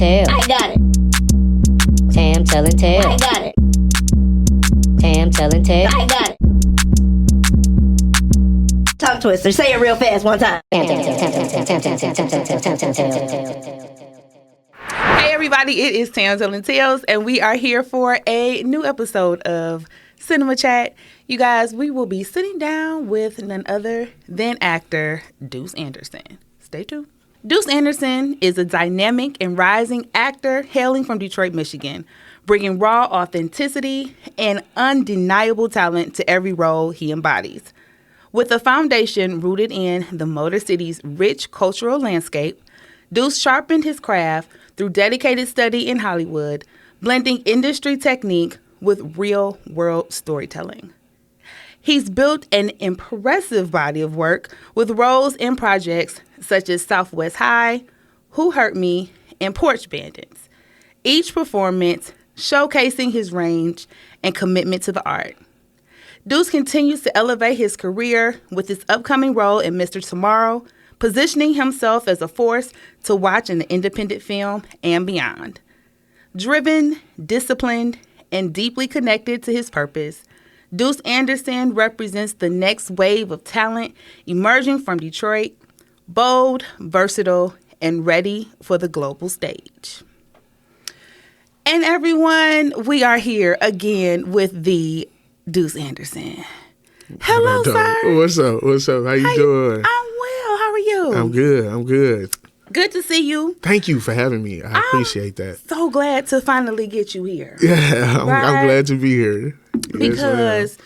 Tales. I got it. Tam Telling Tales. I got it. Tam Telling Tales. I got it. Tongue twister. Say it real fast one time. Tam Telling Tales. Hey everybody, it is Tam Telling Tales, and we are here for a new episode of Cinema Chat. You guys, we will be sitting down with none other than actor Duce Anderson. Stay tuned. Duce Anderson is a dynamic and rising actor hailing from Detroit, Michigan, bringing raw authenticity and undeniable talent to every role he embodies. With a foundation rooted in the Motor City's rich cultural landscape, Duce sharpened his craft through dedicated study in Hollywood, blending industry technique with real-world storytelling. He's built an impressive body of work with roles in projects such as Southwest High, Who Hurt Me, and Porch Bandits, each performance showcasing his range and commitment to the art. Duce continues to elevate his career with his upcoming role in Mr. Tomorrow, positioning himself as a force to watch in the independent film and beyond. Driven, disciplined, and deeply connected to his purpose, Duce Anderson represents the next wave of talent emerging from Detroit, bold, versatile, and ready for the global stage. And everyone, we are here again with the Duce Anderson. Hello, sir. What's up? What's up? How you doing? I'm well. How are you? I'm good. Good to see you. Thank you for having me. I appreciate that. So glad to finally get you here. Yeah, I'm glad to be here. Because,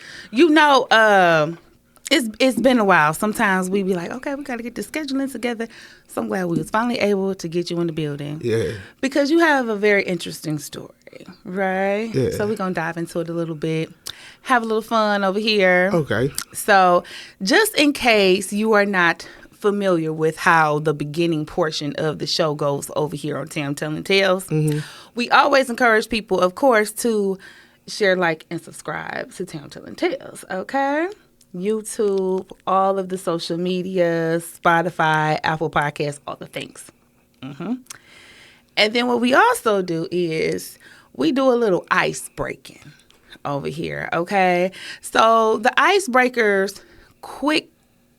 it's been a while. Sometimes we be like, okay, we got to get the scheduling together. So I'm glad we was finally able to get you in the building. Yeah. Because you have a very interesting story, right? Yeah. So we're going to dive into it a little bit. Have a little fun over here. Okay. So just in case you are not familiar with how the beginning portion of the show goes over here on Tam Telling Tales, we always encourage people, of course, to share, like, and subscribe to Tam Telling Tales, okay? YouTube, all of the social media, Spotify, Apple Podcasts, all the things. And then what we also do is we do a little ice breaking over here, okay? So the icebreakers, quick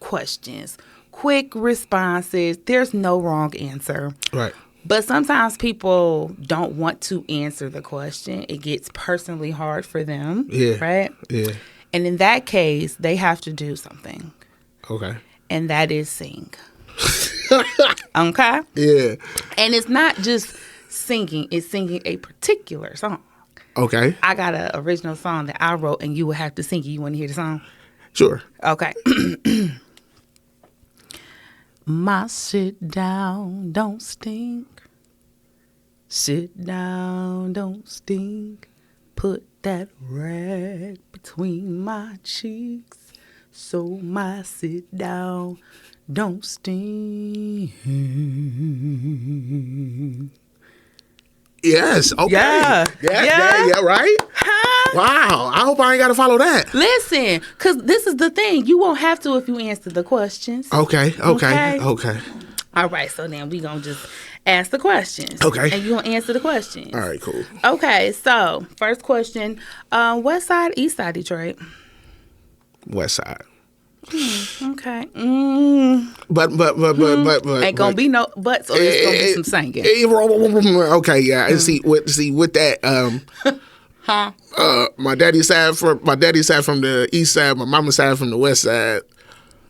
questions, quick responses. There's no wrong answer. Right. But sometimes people don't want to answer the question. It gets personally hard for them. Yeah. Right? Yeah. And in that case, they have to do something. Okay. And that is sing. Okay? Yeah. And it's not just singing. It's singing a particular song. Okay. I got an original song that I wrote, and you would have to sing it. You want to hear the song? Sure. Okay. My sit down don't stink. Sit down don't stink. Put that rag between my cheeks so my sit down don't stink. Yes. Okay. Yeah. Yeah, right? Huh? Wow. I hope I ain't got to follow that. Listen, because this is the thing. You won't have to if you answer the questions. Okay. All right, so then we going to just ask the questions. Okay. And you going to answer the questions. All right, cool. Okay, so first question. West side, east side Detroit? West side. Okay. But. Ain't going to be no buts, or there's going to be some singing. Okay, yeah. And see with that, my daddy's side from the east side, my mama's side from the west side.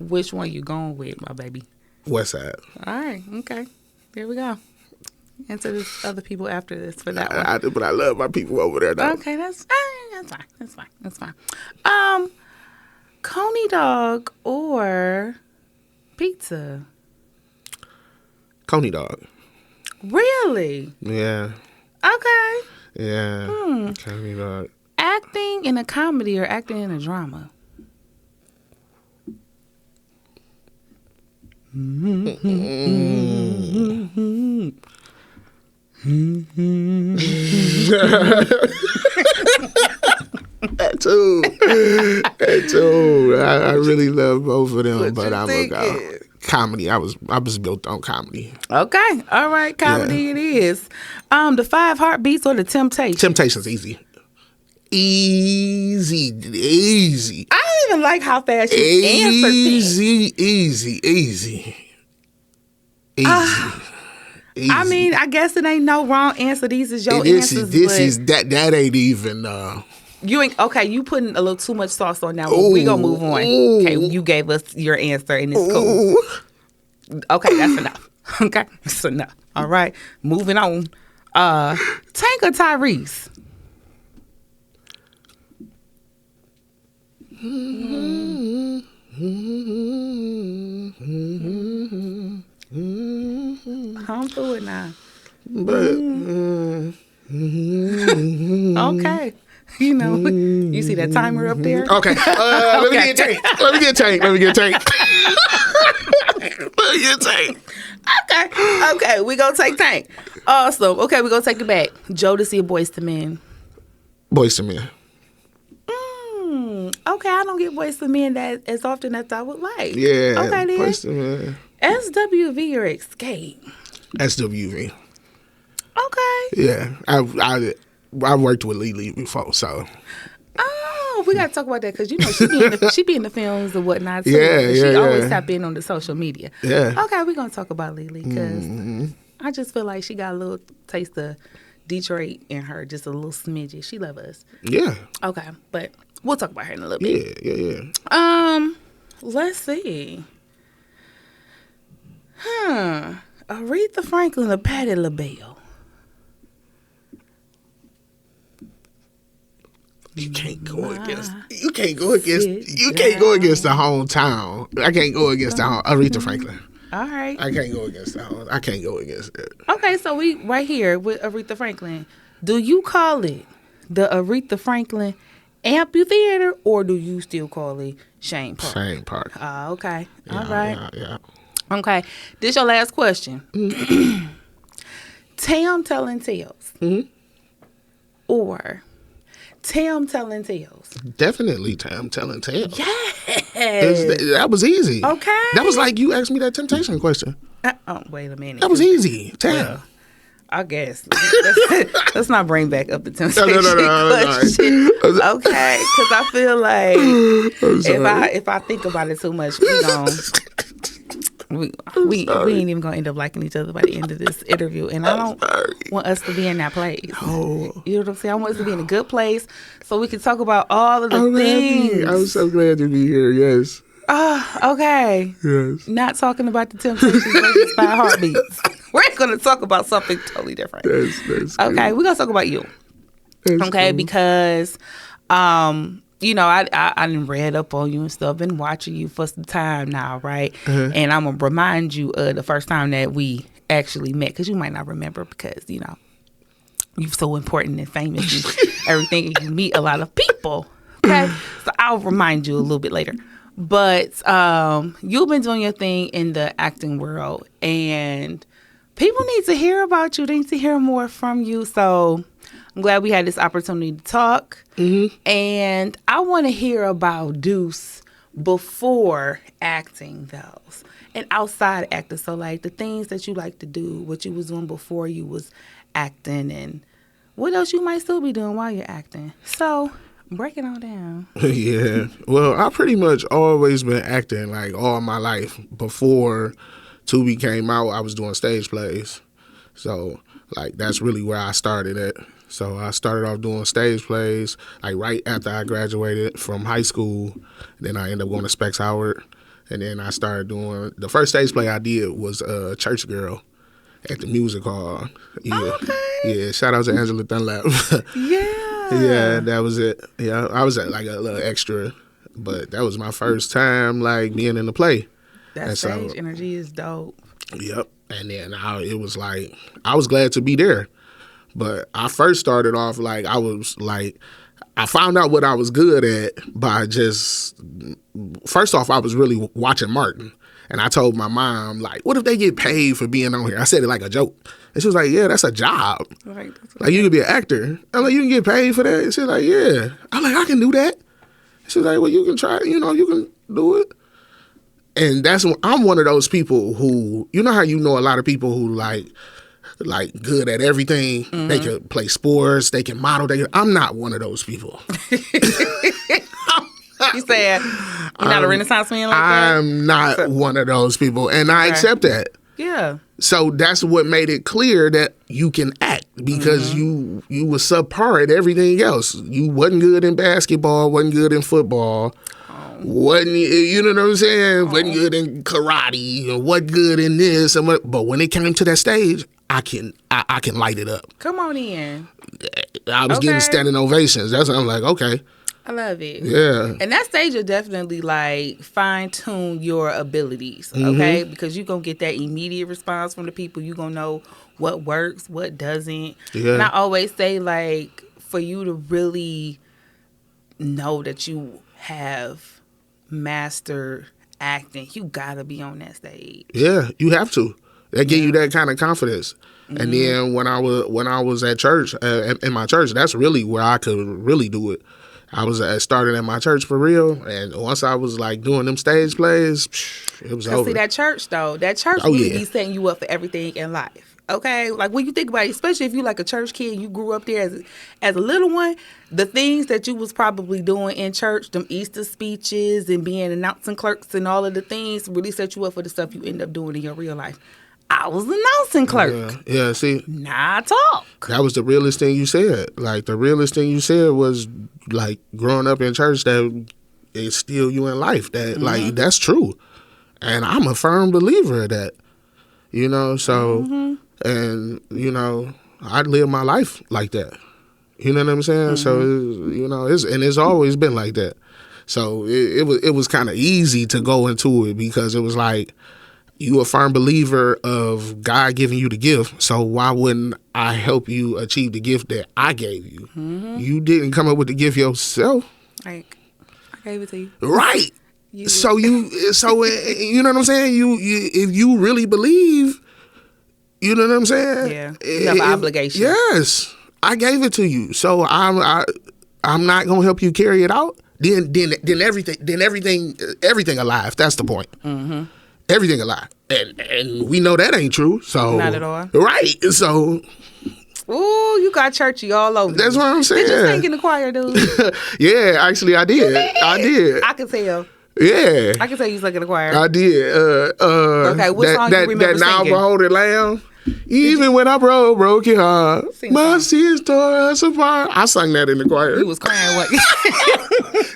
Which one you going with, my baby? West side. All right, okay. There we go. Answer this other people after this for that one. But I love my people over there, though. Okay, that's fine. Coney dog or pizza? Coney dog. Really? Yeah. Okay. Yeah. Coney dog. Acting in a comedy or acting in a drama? That too. I really love both of them, but I'm a comedy. I was built on comedy. Okay. All right. Comedy it is. The 5 Heartbeats or the Temptations? Temptations easy. Easy. I don't even like how fast you answered things. Easy. I mean, I guess it ain't no wrong answer. These is your answers. That ain't even. You ain't okay. You putting a little too much sauce on that one. We gonna move on. Okay, you gave us your answer and it's cool. Okay, that's enough. Okay, that's enough. All right, moving on. Tank or Tyrese? I'm through it now. But Okay. You know, you see that timer up there? okay. Let me get Tank. Okay, we gonna take Tank. Awesome. Okay, we gonna take it back. Jodeci or Boyz II Men? Boyz II Men. Okay, I don't get Boyz II Men that as often as I would like. Yeah. Okay, then. Boyz II Men. SWV or Escape? SWV. Okay. Yeah. I worked with Lily before, so. Oh, we gotta talk about that because you know she be in the films and whatnot too. Yeah, She yeah. always tap in on the social media. Yeah. Okay, we're gonna talk about Lily because I just feel like she got a little taste of Detroit in her, just a little smidget. She love us. Yeah. Okay, but we'll talk about her in a little bit. Yeah. Let's see. Aretha Franklin or Patti LaBelle? You can't go against the hometown. I can't go against the home Aretha Franklin. All right. I can't go against the home. I can't go against it. Okay, so we right here with Aretha Franklin. Do you call it the Aretha Franklin Amphitheater or do you still call it Shane Park? Shane Park. Okay. All right. Yeah. Okay. This your last question. Tam Telling Tales or Tam Telling Tales? Definitely Tam Telling Tales. Yes. That was easy. Okay. That was like you asked me that Temptation question. Oh, wait a minute. That was easy. Tam. Well, I guess. Let's not bring back up the Temptation No. question. Okay, because I feel like if I think about it too much, we ain't even gonna end up liking each other by the end of this interview, and I don't want us to be in that place. Oh. You know what I'm saying? I want us to be in a good place so we can talk about all of the things. I'm so glad to be here. Yes. Okay. Yes. Not talking about the Temptations versus 5 Heartbeats. We're going to talk about something totally different. That's okay, we're going to talk about you. That's okay, cool. because you know, I done read up on you and stuff, been watching you for some time now, right? And I'm going to remind you of the first time that we actually met, because you might not remember because, you know, you're so important and famous and everything, and you meet a lot of people, okay? So I'll remind you a little bit later. But you've been doing your thing in the acting world, and people need to hear about you. They need to hear more from you. So I'm glad we had this opportunity to talk. And I want to hear about Duce before acting, though, and outside acting. So, like, the things that you like to do, what you was doing before you was acting, and what else you might still be doing while you're acting. So break it all down. Yeah. Well, I pretty much always been acting like all my life. Before Tubi came out, I was doing stage plays. So, like, that's really where I started at. So I started off doing stage plays, like, right after I graduated from high school. Then I ended up going to Specs Howard. And then I started doing, the first stage play I did was Church Girl at the music hall. Yeah. Okay. Yeah, shout out to Angela Dunlap. Yeah, that was it. Yeah, I was at like a little extra, but that was my first time like being in the play. That stage energy is dope. Yep. And then it was like, I was glad to be there. But I first started off like, I found out what I was good at by just, first off, I was really watching Martin. And I told my mom, like, what if they get paid for being on here? I said it like a joke. And she was like, yeah, that's a job. Right. Like, you could be an actor. I'm like, you can get paid for that? And she was like, yeah. I'm like, I can do that. She was like, well, you can try, you can do it. And I'm one of those people who, you know how you know a lot of people who like good at everything. Mm-hmm. They can play sports, they can model. I'm not one of those people. You said you're not a Renaissance man like that? I'm not one of those people, and I accept that. Yeah. So that's what made it clear that you can act, because you were subpar at everything else. You wasn't good in basketball, wasn't good in football, wasn't, you know what I'm saying? Wasn't good in karate, or wasn't good in this. But when it came to that stage, I can light it up. Come on in. I was getting standing ovations. That's what I'm like, okay. I love it. Yeah. And that stage will definitely like fine tune your abilities, okay? Because you're going to get that immediate response from the people. You're going to know what works, what doesn't. Yeah. And I always say, like, for you to really know that you have mastered acting, you got to be on that stage. Yeah, you have to. That give you that kind of confidence. And then when I was at church, in my church, that's really where I could really do it. I was started at my church for real, and once I was like doing them stage plays, it was over. See, that church really be setting you up for everything in life. Okay, like when you think about it, especially if you like a church kid, you grew up there as a little one, the things that you was probably doing in church, them Easter speeches and being announcing clerks and all of the things really set you up for the stuff you end up doing in your real life. I was an announcing clerk. Yeah, see. Now I talk. That was the realest thing you said. Like, the realest thing you said was, like, growing up in church, that instill you in life. That, like, that's true. And I'm a firm believer of that. You know, so, and, you know, I live my life like that. You know what I'm saying? So, you know, it's always been like that. So, it was kind of easy to go into it, because it was like, you a firm believer of God giving you the gift, so why wouldn't I help you achieve the gift that I gave you? You didn't come up with the gift yourself. Like, I gave it to you. Right. So you know what I'm saying? You if you really believe, you know what I'm saying? Yeah. You have an obligation. Yes. I gave it to you. So I'm not gonna help you carry it out. Then everything alive. That's the point. Everything alive. And we know that ain't true. So not at all. Right. So ooh, you got churchy all over. That's what I'm saying. Did you sing in the choir, dude? Yeah, actually I did. I did. I can tell. Yeah. I can tell you sang in the choir. I did. Okay, what song you remember that now singing? beholding lamb. Even when I broke your heart, Sing my song. sins tore us apart. I sang that in the choir. You was crying what?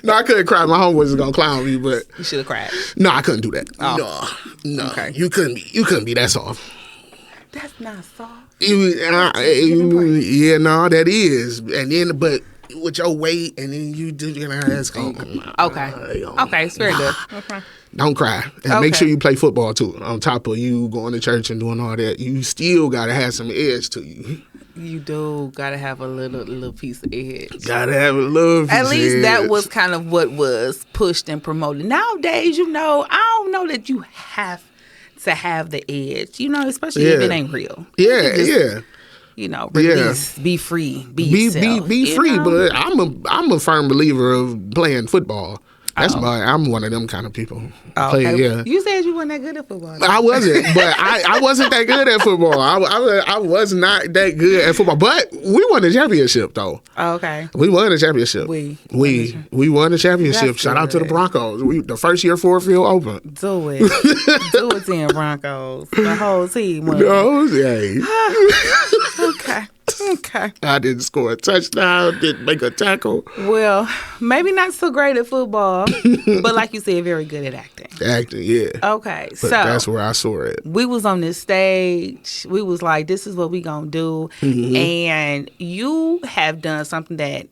No, I couldn't cry. My homeboys was gonna clown me, but You should have cried. no, I couldn't do that. Oh. No. Okay. You couldn't be that soft. That's not soft. Yeah, no, that is. And then, but with your weight, and then you do your ass. Okay, it's very good. Okay. Don't cry. And make sure you play football too. On top of you going to church and doing all that, you still gotta have some edge to you. You do gotta have a little piece of edge. Gotta have a little piece At least of that edge. was kind of what was pushed and promoted. Nowadays, you know, I don't know that you have to have the edge. You know, especially if it ain't real. Yeah, Just, you know, release, be free, be yourself, be free. Know? But I'm a firm believer of playing football. That's I'm one of them kind of people. Okay. Yeah. You said you weren't that good at football. I wasn't, but I wasn't that good at football. I was not that good at football. But we won the championship though. Okay. We won the championship. We won the championship. That's Shout out to the good. Broncos. The first year Ford Field Open. Do it. Do it then, Broncos. The whole team won. No, yeah. Okay. I didn't score a touchdown, didn't make a tackle. Well, maybe not so great at football, but like you said, very good at acting. Acting, yeah. Okay, But so that's where I saw it. we was on this stage. We was like, this is what we gonna do. And you have done something that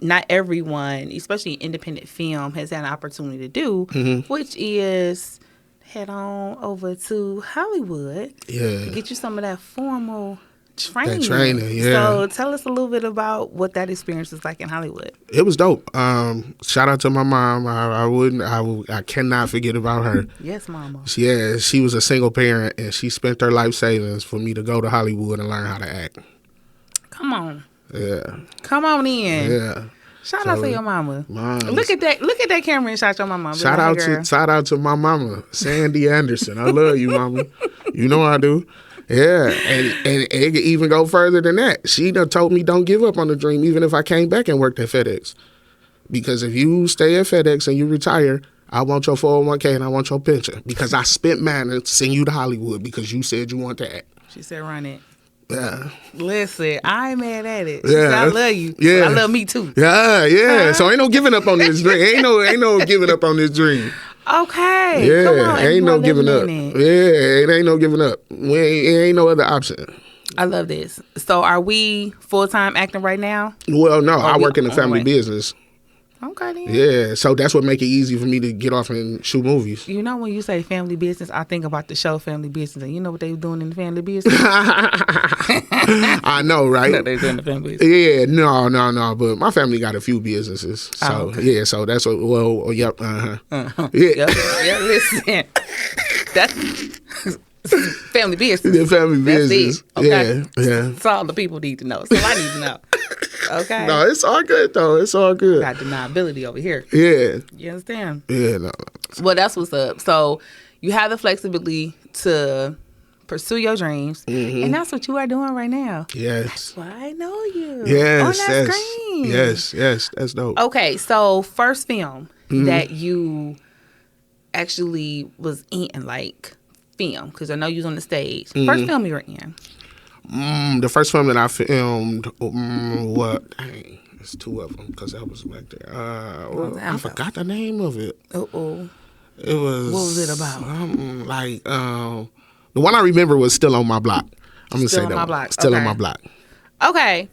not everyone, especially in independent film, has had an opportunity to do, which is head on over to Hollywood to get you some of that formal training. That training, yeah. So tell us a little bit about what that experience was like in Hollywood. It was dope. Shout out to my mom. I cannot forget about her. Yes, mama. Yeah, she was a single parent, and she spent her life savings for me to go to Hollywood and learn how to act. Come on. Yeah. Come on in. Yeah. Shout out to your mama. Moms. Look at that camera and shout your mama. Be Shout like, out "Hey, girl." shout out to my mama, Sandy Anderson. I love you, mama. You know I do. Yeah, and it could even go further than that. She done told me don't give up on the dream, even if I came back and worked at FedEx. Because if you stay at FedEx and you retire, I want your 401k and I want your pension. Because I spent mine to send you to Hollywood because you said you want that. She said, "Run it." Yeah. Listen, I ain't mad at it. She Yeah. said, I love you. Yeah. But I love me too. Yeah. So ain't no giving up on this dream. Ain't no giving up on this dream. Okay. Yeah, Come on. ain't you no are giving up. living in Yeah, it. it ain't no giving up. It ain't no other option. I love this. So are we full-time acting right now? Well, no, I we work in the on the family way? business. Okay then. Yeah, so that's what make it easy for me to get off and shoot movies. You know when you say family business, I think about the show Family Business. And you know what they were doing in the family business? I know, right? No, they doing the family business. Yeah, no. But my family got a few businesses. So, okay. yeah, so that's what, yep, Yeah. Yeah, listen. That's family business. The family That's business. it. Okay. Yeah. That's all the people need to know. So I need to know. Okay. No, it's all good, though. It's all good. Got deniability over here. Yeah. You understand? Yeah, no. Well, that's what's up. So you have the flexibility to pursue your dreams, and that's what you are doing right now. Yes. That's why I know you. Yes, on that yes. screen. Yes, that's dope. Okay, so first film that you actually was in, like film, because I know you was on the stage. First film you were in. The first film that I filmed, what? Dang, it's two of them because that was back there. I forgot the name of it. Uh-oh. It was. What was it about? The one I remember was Still on My Block. I'm gonna Still say on that My one. Block. Still on Okay. My Block. Okay,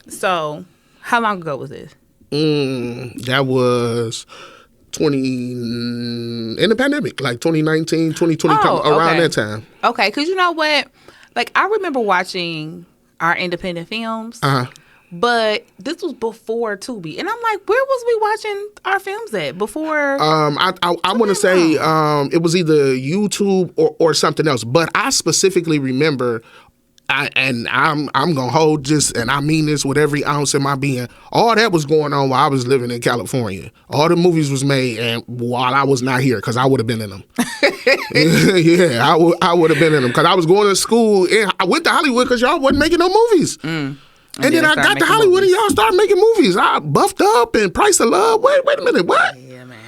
so how long ago was this? That was in the pandemic, like 2019, 2020, around okay. that time. Okay, because you know what? Like, I remember watching our independent films, but this was before Tubi. And I'm like, where was we watching our films at before? I want to say it was either YouTube or something else. But I specifically remember, I'm gonna hold this, and I mean this with every ounce of my being. All that was going on while I was living in California. All the movies was made, and while I was not here, because I would have been in them. Yeah, I would have been in them because I was going to school. And I went to Hollywood because y'all wasn't making no movies. And then I got to Hollywood and y'all started making movies. I buffed up and Price of Love. Wait a minute, what? Yeah, man.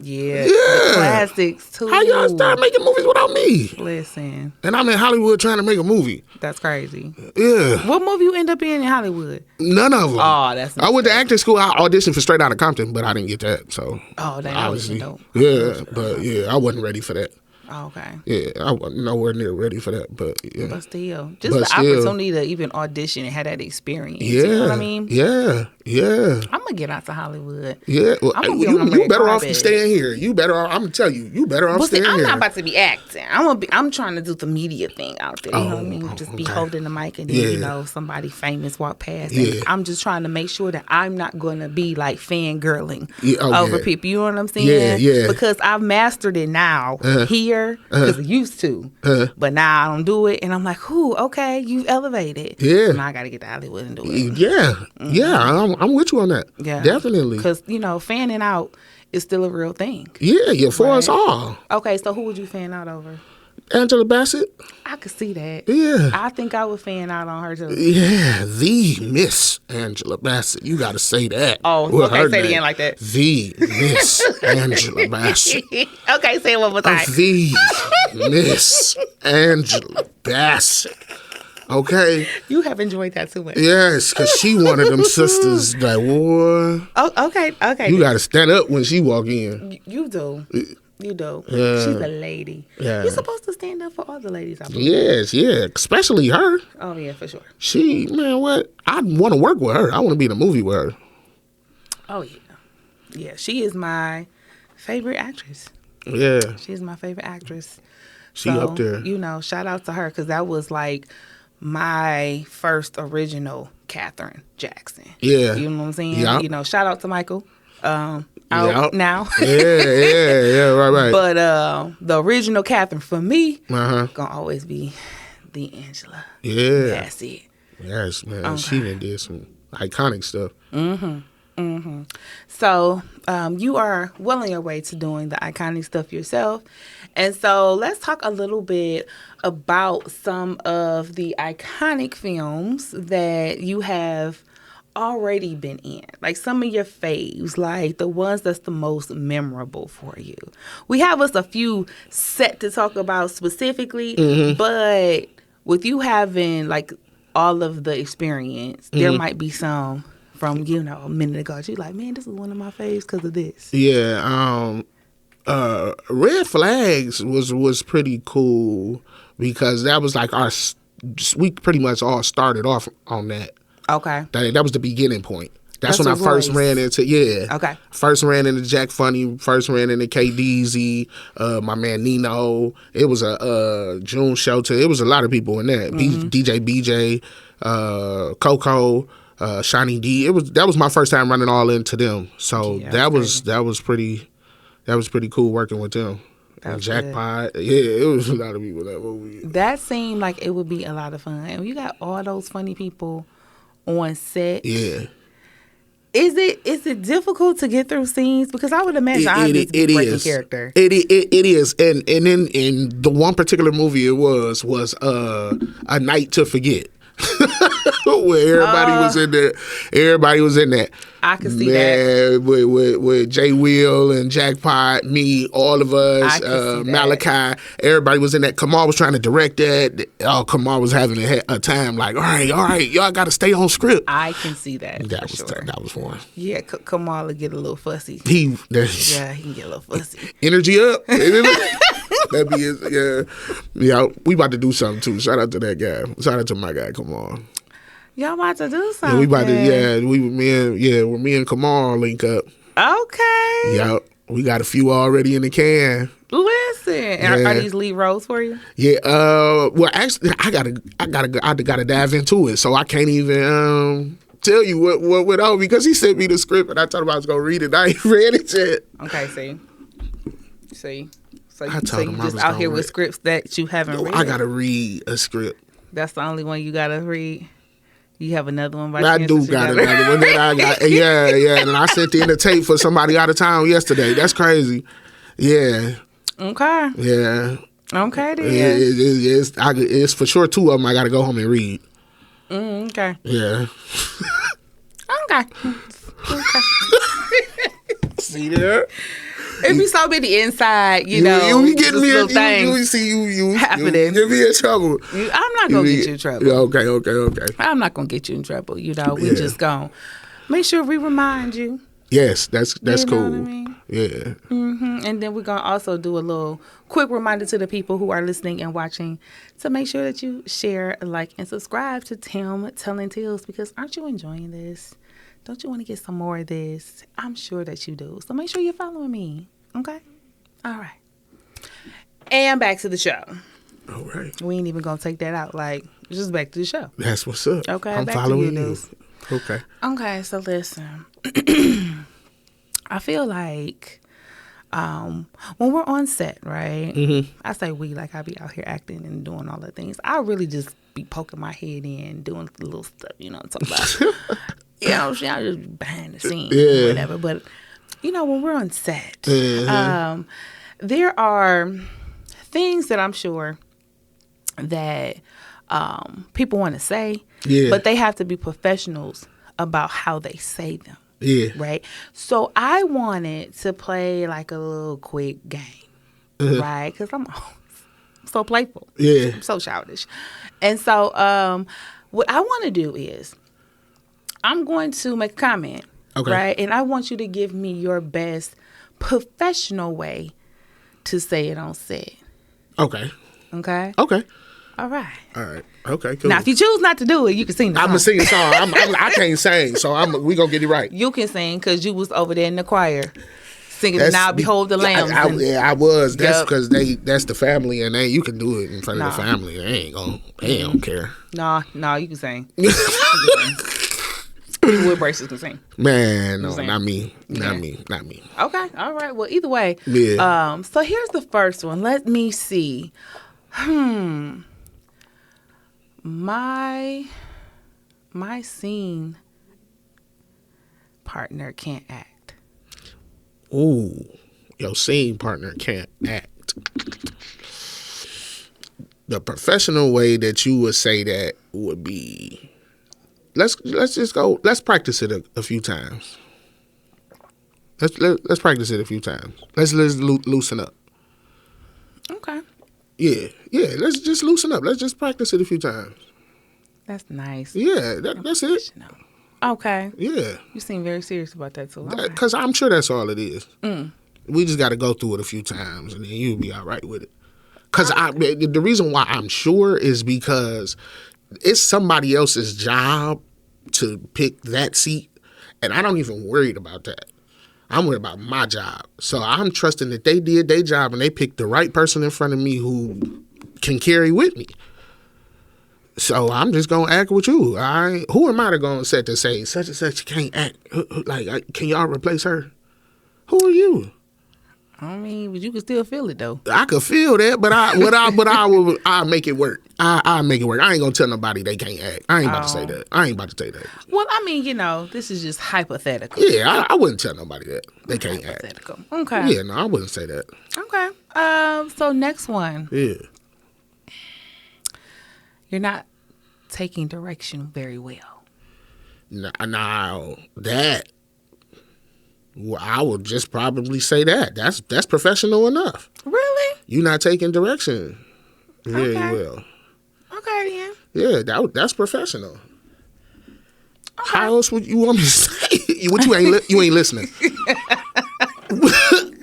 Yeah. The classics, too. How y'all start making movies without me? Listen, And I'm in Hollywood trying to make a movie. that's crazy. Yeah, What movie you end up in Hollywood? none of them. Oh, that's I went to acting school. I auditioned for Straight Outta Compton, but I didn't get that. So Oh, that obviously, dope. yeah, but yeah, I wasn't ready for that. Oh, okay. Yeah, I wasn't nowhere near ready for that. But yeah, But still, just But the still. opportunity to even audition and have that experience. yeah, You know what I mean? yeah. I'm going to get out to Hollywood. Yeah, well, I'm gonna be on them you red better off carpet. staying here. You better off. I'm gonna tell you, you better off But see, staying I'm here. not about to be acting. I'm trying to do the media thing out there. You know what I mean? Just be okay. holding the mic and then, Yeah. somebody famous walk past. Yeah. And I'm just trying to make sure that I'm not going to be like fangirling Yeah, oh, over yeah. people. You know what I'm saying? Yeah. Because I've mastered it now here because I used to. But now I don't do it. And I'm like, ooh, okay, you've elevated. Yeah. So now I got to get to Hollywood and do it. Yeah, I'm with you on that. Yeah. Definitely. Because, fanning out is still a real thing. Yeah, for us Right. all. Okay, so who would you fan out over? Angela Bassett. I could see that. Yeah. I think I would fan out on her too. Yeah, the Miss Angela Bassett. You got to say that. Oh, with okay, her say it name. again like that. The Miss Angela Bassett. Okay, say it one more time. The Miss Angela Bassett. Okay. You have enjoyed that too much. Yes, because she one of them sisters that, boy, Oh, okay. you got to stand up when she walk in. You do. You do. Yeah. She's a lady. Yeah. You're supposed to stand up for all the ladies, I believe. Yes, yeah, especially her. Oh, yeah, for sure. She, man, what? I want to work with her. I want to be in a movie with her. Oh, yeah. Yeah, she is my favorite actress. Yeah, She's my favorite actress. she up there. Shout out to her because that was like my first original Katherine Jackson. Yeah. You know what I'm saying? Yeah. Shout out to Michael. Out Yeah. now. yeah, right. But the original Katherine for me Uh-huh. gonna always be the Angela. Yeah. That's it. Yes, man. She done did some iconic stuff. So you are well on your way to doing the iconic stuff yourself. And so let's talk a little bit about some of the iconic films that you have already been in. Like some of your faves, like the ones that's the most memorable for you. We have us a few set to talk about specifically, but with you having like all of the experience, there might be some from, you know, a minute ago. You like, man, this is one of my faves because of this. Yeah, Red Flags was pretty cool because that was like we pretty much all started off on that. Okay. That was the beginning point. That's when I with first Royce. ran into, Okay. First ran into Jack Funny, first ran into KDZ, my man Nino. It was a June Shelter. It was a lot of people in that. DJ BJ, Coco, Shiny D. That was my first time running all into them. So Yeah, that that's was pretty cool working with them. And was Jackpot. Yeah, it was a lot of people that movie. That seemed like it would be a lot of fun. And you got all those funny people on set. Yeah. Is it difficult to get through scenes? Because I would imagine I'd just be breaking character. It is, and in the one particular movie it was A Night to Forget, where everybody was in there. Everybody was in that. I could see that. With Jay Will and Jackpot, me, all of us, I could see Malachi. Everybody was in that. Kamal was trying to direct that. Oh, Kamal was having a time like, all right, y'all got to stay on script. I can see that. That for was sure. that was fun. Yeah, Kamal will get a little fussy. He He can get a little fussy. energy up. That be his, yeah. We about to do something too. Shout out to that guy. Shout out to my guy. Come on. Y'all about to do Yeah, something. we about to. Me and Kamal link up. Okay. Yeah, we got a few already in the can. Listen, are these lead roles for you? Yeah. Well, actually, I gotta dive into it, so I can't even tell you what all because he sent me the script and I told him I was gonna read it. I ain't read it yet. Okay. See. So I told him you I just was out gonna here with read. scripts that you haven't read. I gotta read a script. That's the only one you gotta read. You have another one by I chance do that you got gotta- another one that I got. Yeah. And I sent in a tape for somebody out of town yesterday. That's crazy. Yeah. Okay. Yeah. Okay then. It's for sure 2 of them I got to go home and read. Okay. Yeah. Okay. See there? It be so many inside, you know, you be getting just me little in, things. you happening. get me in trouble. I'm not gonna get you in trouble. Yeah, okay. I'm not gonna get you in trouble. You know, we just gonna make sure we remind you. Yes, that's You know cool. what I mean? Yeah. And then we're going to also do a little quick reminder to the people who are listening and watching to make sure that you share, like, and subscribe to Tam Telling Tales because aren't you enjoying this? Don't you want to get some more of this? I'm sure that you do. So make sure you're following me. Okay? All right. And back to the show. All right. We ain't even going to take that out. Like, just back to the show. That's what's up. Okay, I'm back to following you, you. Duce. Okay. Okay, so listen. I feel like when we're on set, right? Mm-hmm. I say we, like I be out here acting and doing all the things. I really just be poking my head in, doing the little stuff, you know what I'm talking about. You know, I just be behind the scenes, Yeah. whatever. But, you know, when we're on set, Mhm. there are things that I'm sure that people want to say, Yeah. but they have to be professionals about how they say them. Yeah. Right. So I wanted to play like a little quick game, right? Because I'm so playful. Yeah. I'm so childish. And so what I want to do is I'm going to make a comment, Okay. right? And I want you to give me your best professional way to say it on set. Okay. Okay? Okay. All right. All right. Okay. Cool. Now, if you choose not to do it, you can sing the song. I'm gonna sing a song. I can't sing, so we gonna get it right. You can sing because you was over there in the choir singing, "Now behold the lambs." I was. That's Yep. because that's the family, and you can do it in front of the family. They don't care. No, you can sing. People with braces can sing. Man, no, saying? not me. Yeah. Not me. Okay, all right. Well, either way. Yeah. So here's the first one. Let me see. My scene partner can't act? Ooh, your scene partner can't act. The professional way that you would say that would be, let's just go. Let's practice it a few times. Let's practice it a few times. Let's loosen up. Okay. Yeah. Let's just loosen up. Let's just practice it a few times. That's nice. Yeah, that's it. Okay. Yeah. You seem very serious about that too. Because I'm sure that's all it is. We just got to go through it a few times, and then you'll be all right with it. Because the reason why I'm sure is because it's somebody else's job to pick that seat, and I don't even worried about that. I'm worried about my job. So I'm trusting that they did their job and they picked the right person in front of me who can carry with me. So I'm just going to act with you. Who am I to go and set to say, such and such can't act? Like, can y'all replace her? Who are you? I mean, but you can still feel it though. I could feel that, but I'll make it work. I'll make it work. I ain't gonna tell nobody they can't act. I ain't about to say that. I ain't about to say that. Well, I mean, this is just hypothetical. Yeah, I wouldn't tell nobody that they can't act. Hypothetical. Okay. Yeah, no, I wouldn't say that. Okay. So next one. Yeah. You're not taking direction very well. Now that. Well, I would just probably say that. That's professional enough. Really? You're not taking direction very well. Okay, then. Yeah, that's professional. Okay. How else would you want me to say? What you ain't listening.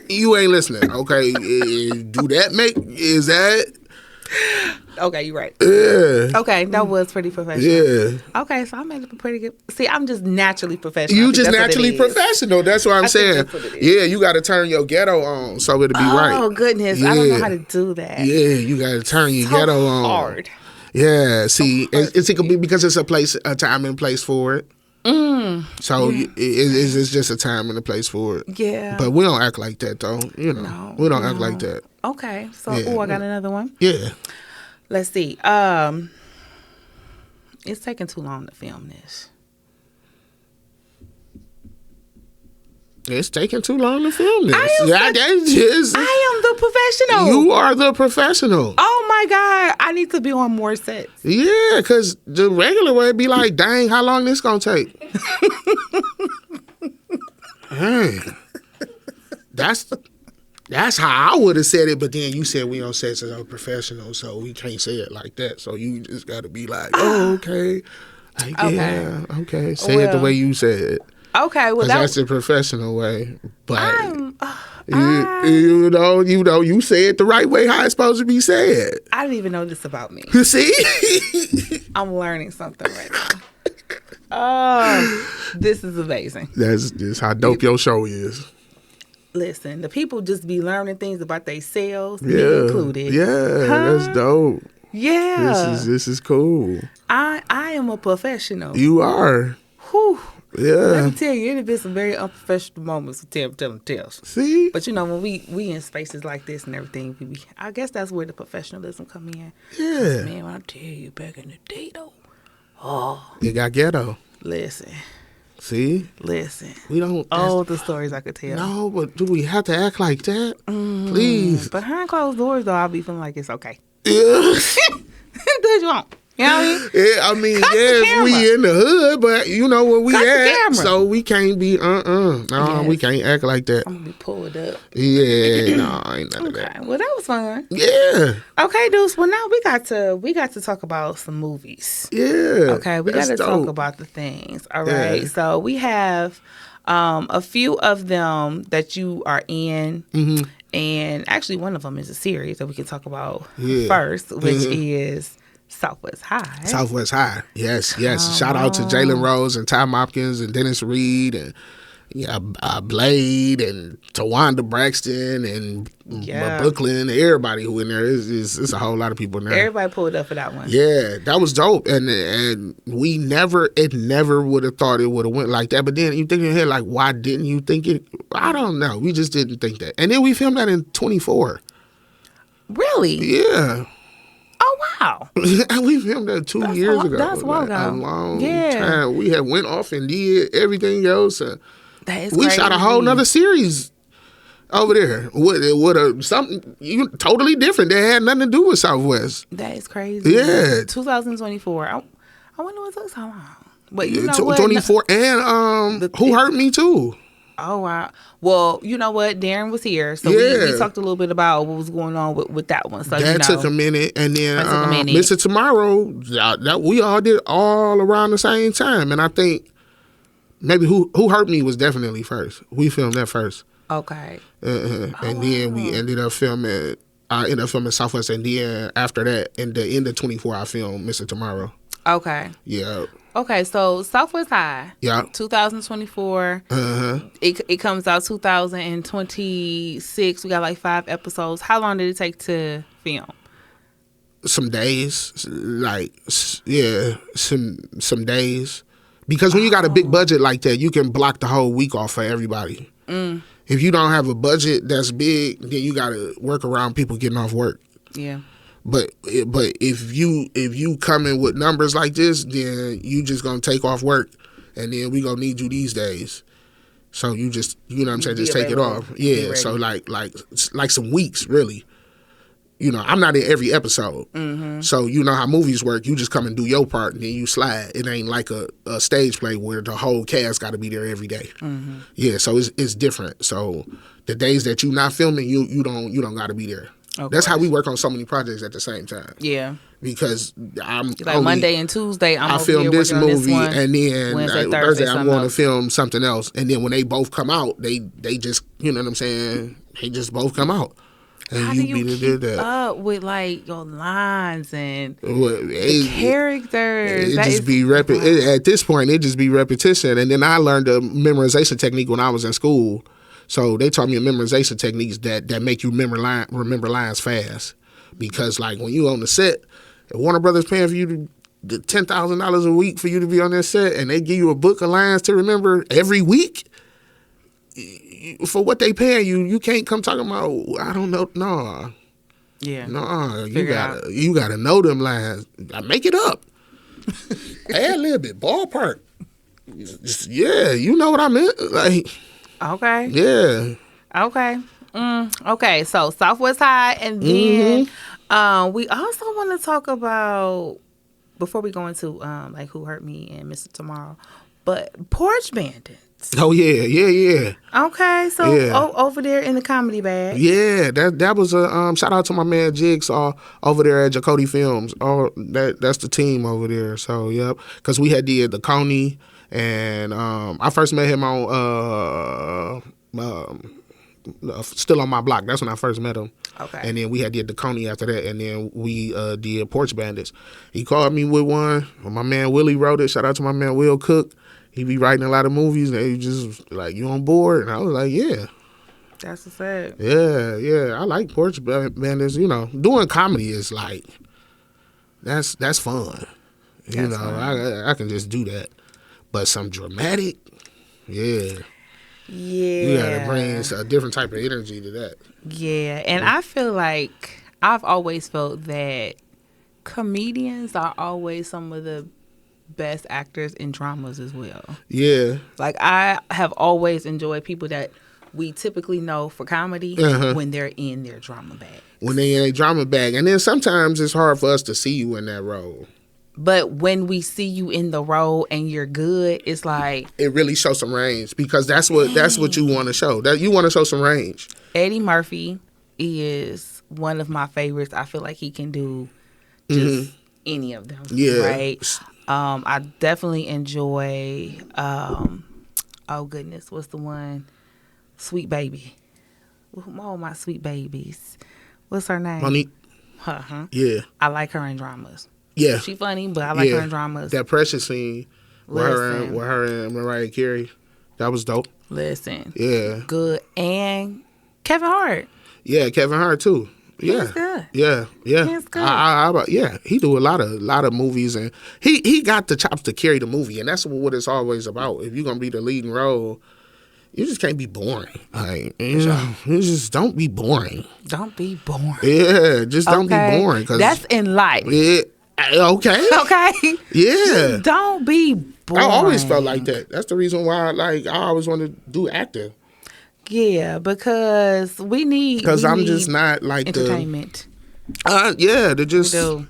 You ain't listening. Okay, is that? Okay, you're right. Yeah. Okay, that was pretty professional. Yeah. Okay, so I made it pretty good. See, I'm just naturally professional. You just naturally professional. That's what I'm saying. Yeah, you got to turn your ghetto on so it'll be right. Oh, goodness. Yeah. I don't know how to do that. Yeah, you got to turn your ghetto on. Hard. Yeah, see, it could be because it's a time and place for it. So it's just a time and a place for it. Yeah. But we don't act like that, though. No, we don't act like that. Okay, so Yeah. I got another one. Yeah. Let's see. It's taking too long to film this. It's taking too long to film this. I am the professional. You are the professional. Oh my God. I need to be on more sets. Yeah, because the regular way be like, dang, how long this gonna take? Dang. That's how I would have said it, but then you said we don't say it as a professional, so we can't say it like that. So you just got to be like, oh, okay. Like, yeah, okay. Say it the way you said it. Okay, well that's the professional way. But you say it the right way how it's supposed to be said. I didn't even know this about me. You see? I'm learning something right now. Oh, this is amazing. That's how dope your show is. Listen, the people just be learning things about themselves, me included. Yeah, that's dope. Yeah. This is cool. I am a professional. You are. Whew. Yeah. Let me tell you, it have been some very unprofessional moments with Tam Telling Tales. See? But when we in spaces like this and everything, I guess that's where the professionalism come in. Yeah. Man, when I tell you back in the day though, oh. It got ghetto. Listen. See? Listen. We don't. All the stories I could tell. No, but do we have to act like that? Please. Behind closed doors, though, I'll be feeling like it's okay. Yeah. Do what you want. You know what I mean? Yeah, I mean, yes, we in the hood, but you know where we at, so we can't be, no, we can't act like that. I'm going to be pulled up. Yeah, no, ain't none of Okay, that. well, that was fun. Yeah. Okay, Duce, well, now we got to talk about some movies. Yeah. Okay, we got to talk about the things. All right, so we have a few of them that you are in, and actually one of them is a series that we can talk about first, which is Southwest High. Southwest High. Yes. Shout out to Jalen Rose and Tom Hopkins and Dennis Reed and Blade and Tawanda Braxton and Brooklyn. Everybody who in there is a whole lot of people in there. Everybody pulled up for that one. Yeah, that was dope. And we never would have thought it would have went like that. But then you think in your head, like, why didn't you think it? I don't know. We just didn't think that. And then we filmed that in 24. Really? Yeah. Oh, Wow. We filmed that 2 years ago. That's a while ago. A long Yeah. time. We had went off and did everything else. That is We crazy. shot a whole nother series over there with something totally different that had nothing to do with Southwest. That is crazy. Yeah. 2024. I wonder what took so long. But you know what? 24 and Who Hurt Me Too. Oh, wow. Well, you know what? Darren was here. So Yeah. we talked a little bit about what was going on with that one. So, That took a minute, and then That took a minute. Mr. Tomorrow, that we all did all around the same time, and I think maybe Who Hurt Me was definitely first. We filmed that first, Okay. and then we ended up filming. I ended up filming Southwest, and then after that, in the end of 24, I filmed Mr. Tomorrow. Okay. Yeah, Okay, so Southwest High. yeah. 2024. It comes out 2026. We got like 5 episodes. How long did it take to film? Some days, some days, because when you got a big budget like that, you can block the whole week off for everybody. If you don't have a budget that's big, then you got to work around people getting off work. Yeah. But if you come in with numbers like this, then you just gonna take off work, and then we gonna need you these days. So you just, you know what I'm saying, just take it off. Yeah. So like some weeks really. You know, I'm not in every episode. So you know how movies work. You just come and do your part, and then you slide. It ain't like a stage play where the whole cast got to be there every day. Yeah. So it's different. So the days that you not filming, you don't got to be there. That's how we work on so many projects at the same time. Yeah. Because I'm like Monday and Tuesday, I film this movie, and then Wednesday, Thursday I'm going to else. film something else. And then when they both come out, they just, you know what I'm saying, they just both come out. And How do you keep up with like your lines and the characters? It just be at this point, it just be repetition. And then I learned a memorization technique when I was in school. So they taught me memorization techniques that make you remember lines fast. Because like when you on the set, if Warner Brothers paying for you to $10,000 a week for you to be on their set, and they give you a book of lines to remember every week, for what they paying you, you can't come talking about, I don't know, no. Yeah. No, you gotta know them lines. Make it up. Add a little bit, ballpark. Yeah, you know what I meant. Like, okay. Yeah. Okay. Okay. So Southwest High, and then we also want to talk about, before we go into like Who Hurt Me and Mr. Tomorrow, but Porch Bandits. Oh yeah. Okay, so over there in the comedy bag. Yeah, that was a shout out to my man Jigsaw over there at Jacody Films. Oh, that's the team over there. So yep, because we had the Coney, and I first met him on Still on My Block. That's when I first met him. Okay. And then we had the Coney after that, and then we did Porch Bandits. He called me with one. My man Willie wrote it. Shout out to my man Will Cook. He be writing a lot of movies, and he just like, you on board? And I was like, yeah. That's what's up. Yeah. I like Porch Bandits. You know, doing comedy is like, that's fun. You know, I can just do that. But some dramatic, yeah. You gotta bring a different type of energy to that. Yeah, and I feel like I've always felt that comedians are always some of the best actors in dramas as well. Yeah. Like I have always enjoyed people that we typically know for comedy when they're in their drama bag. When they're in a drama bag. And then sometimes it's hard for us to see you in that role. But when we see you in the role and you're good, it's like it really shows some range, because that's what you want to show. That you want to show some range. Eddie Murphy is one of my favorites. I feel like he can do just any of them. Yeah. Right. I definitely enjoy. Oh goodness, what's the one? Sweet Baby. Oh, my sweet babies. What's her name? Monique. Yeah. I like her in dramas. Yeah. She funny, but I like her in dramas. That Precious scene with her and Mariah Carey, that was dope. Listen. Yeah. Good. And Kevin Hart. Yeah, Kevin Hart too. Yeah. He's good. Yeah. He's good. He do a lot of movies, and he got the chops to carry the movie, and that's what it's always about. If you're gonna be the leading role, you just can't be boring. Like, you just don't be boring. Don't be boring. Yeah, just don't be Okay? boring. Cause That's in life. yeah, okay. Okay? Yeah. Just don't be boring. I always felt like that. That's the reason why, like, I always wanted to do acting. Yeah, because we need. Because I'm need just not like entertainment. Yeah, to just. We do.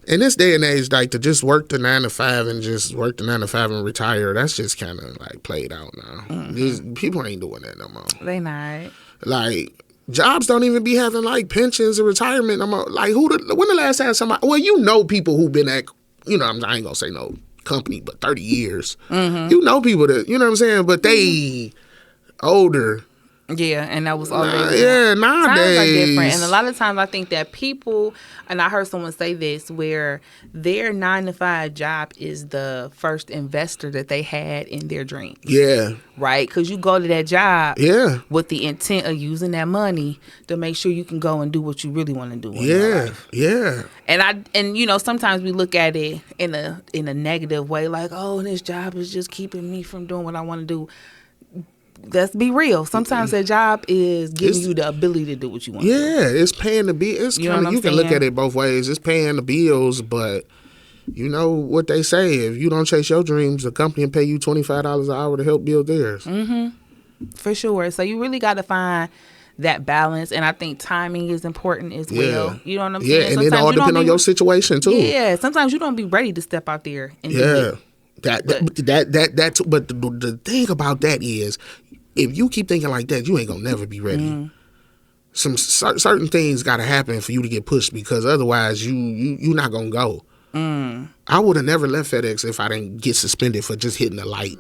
In this day and age, like to just work the 9 to 5 and just work the 9 to 5 and retire, that's just kind of like played out now. People ain't doing that no more. They not. Like jobs don't even be having like pensions or retirement no more. Like when the last time somebody? Well, you know people who've been at, I ain't gonna say no company, but 30 years. You know people that, you know what I'm saying, but they older. Yeah, and that was already nowadays times are different, and a lot of times I think that people, and I heard someone say this, where their 9 to 5 job is the first investor that they had in their dreams. Yeah, right, because you go to that job, yeah, with the intent of using that money to make sure you can go and do what you really want to do. In your life. Yeah. And sometimes we look at it in a negative way, like, oh, this job is just keeping me from doing what I want to do. Let's be real. Sometimes that job is giving you the ability to do what you want. Yeah, it's paying the bills. You can look at it both ways. It's paying the bills, but you know what they say: if you don't chase your dreams, the company will pay you $25 an hour to help build theirs. For sure. So you really got to find that balance, and I think timing is important as well. You know what I'm saying? Yeah, and it all depends on your situation too. Yeah, sometimes you don't be ready to step out there and do it. But the thing about that is, if you keep thinking like that, you ain't gonna never be ready. Some certain things got to happen for you to get pushed, because otherwise you not gonna go. I would have never left FedEx if I didn't get suspended for just hitting the light.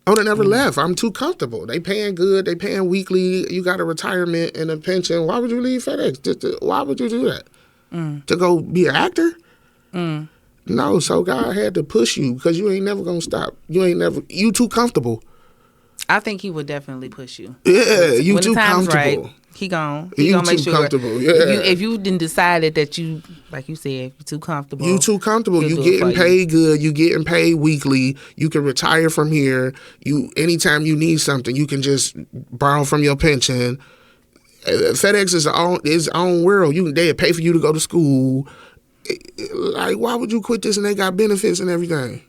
I would have never left. I'm too comfortable. They paying good. They paying weekly. You got a retirement and a pension. Why would you leave FedEx? Why would you do that? To go be an actor? No. So God had to push you, because you ain't never gonna stop. You too comfortable. I think he would definitely push you. Yeah, you when too the time's comfortable. Right, he gonna too make sure. Comfortable. Yeah. If you didn't decided that you, like you said, you're too comfortable. You too comfortable. You getting paid good. You getting paid weekly. You can retire from here. Anytime you need something, you can just borrow from your pension. FedEx is its own world. They pay for you to go to school. Like, why would you quit this and they got benefits and everything?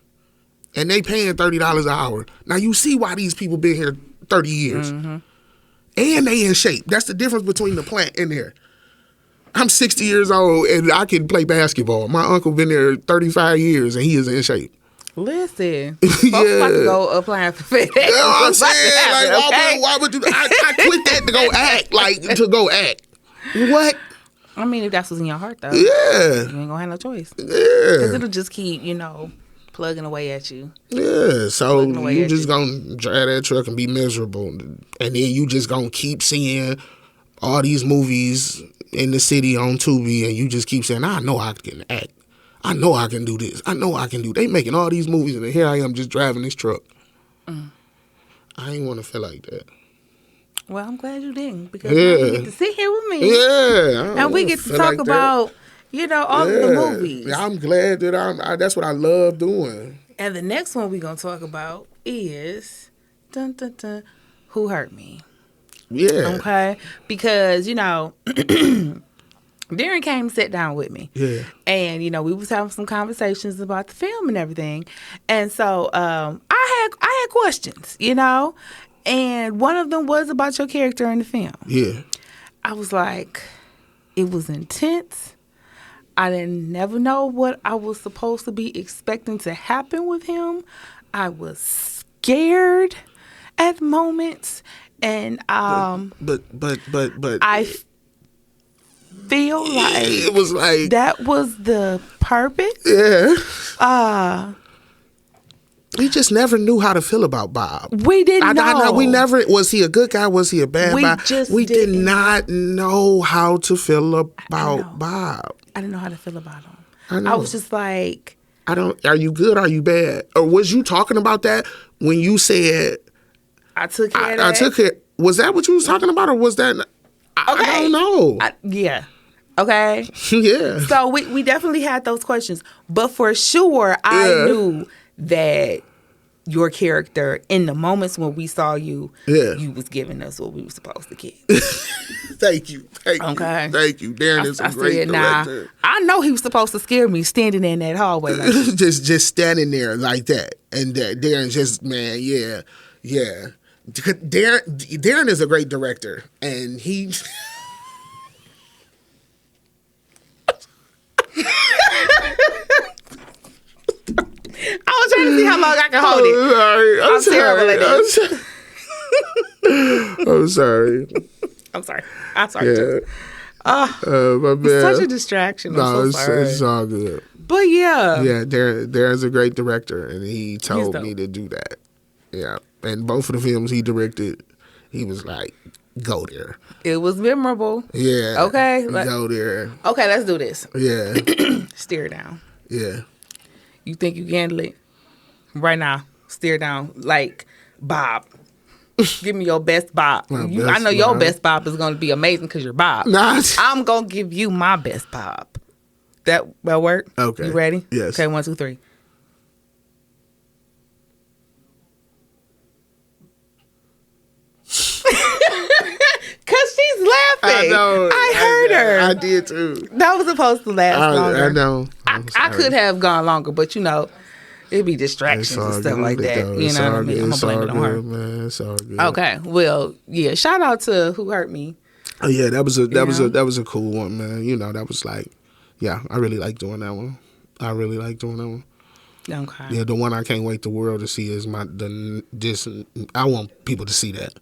And they paying $30 an hour. Now you see why these people been here 30 years. And they in shape. That's the difference between the plant and there. I'm 60 years old and I can play basketball. My uncle been there 35 years and he is in shape. Listen, folks about to go applying for FedEx. You know what I'm saying? Like, why would you? I quit that to go act. Like, to go act. What? I mean, if that's what's in your heart, though. Yeah. You ain't gonna have no choice. Yeah. Because it'll just keep, plugging away at you. Yeah, so you just gonna drive that truck and be miserable, and then you just gonna keep seeing all these movies in the city on Tubi, and you just keep saying, I know I can act. I know I can do this. I know I can do. They making all these movies, and here I am just driving this truck. I ain't want to feel like that. Well, I'm glad you didn't, because now you get to sit here with me. Yeah, and we get to talk about all of the movies. I'm glad that that's what I love doing. And the next one we're going to talk about is Who Hurt Me? Yeah. Okay? Because, Darren came and sat down with me. Yeah. And, we was having some conversations about the film and everything. And so I had questions, and one of them was about your character in the film. Yeah. I was like, it was intense. I didn't never know what I was supposed to be expecting to happen with him. I was scared at moments, and but I feel like it was like that was the purpose. Yeah. We just never knew how to feel about Bob. We didn't know. We never. Was he a good guy? Was he a bad guy? We did not know how to feel about Bob. I didn't know how to feel about him. I know. I was just like, Are you good? Are you bad? Or was you talking about that when you said I took care of that? I took care. Was that what you was talking about, or was that? I don't know. Yeah. Okay. Yeah. So we definitely had those questions, but for sure I knew that your character in the moments when we saw you, Yeah. you was giving us what we were supposed to get. Thank you. Okay. Thank you. Darren is a great director. I know he was supposed to scare me standing in that hallway like just standing there like that. And Darren just, man, yeah. Darren is a great director. And he... I was trying to see how long I can hold it. I'm terrible at this. I'm sorry. I'm sorry. Yeah. My It's bad. such a distraction. I'm No, so sorry. it's all good. But yeah. Yeah, Darren's a great director, and he told dope. me to do that. Yeah, and both of the films he directed, he was like, "Go there." It was memorable. Yeah. Okay. Go there. Okay, let's do this. Yeah. Stare down. Yeah. You think you can handle it? Right now. Stare down. Like Bob. Give me your best Bob. I know your best Bob is going to be amazing because you're Bob. Nah. I'm going to give you my best Bob. That work? Okay. You ready? Yes. Okay, 1, 2, 3. Because she's laughing. I know. I heard her. I did too. That was supposed to last longer. I know. I could have gone longer, but it'd be distractions It's and all stuff good, like that. though. You It's know what I all mean? good. I'm It's gonna blame all it on her. good, man. It's all good. Okay. Well, yeah. Shout out to Who Hurt Me. Oh yeah, that was a cool one, man. You know, that was like, yeah, I really like doing that one. Okay. Yeah, the one I can't wait the world to see is I want people to see that.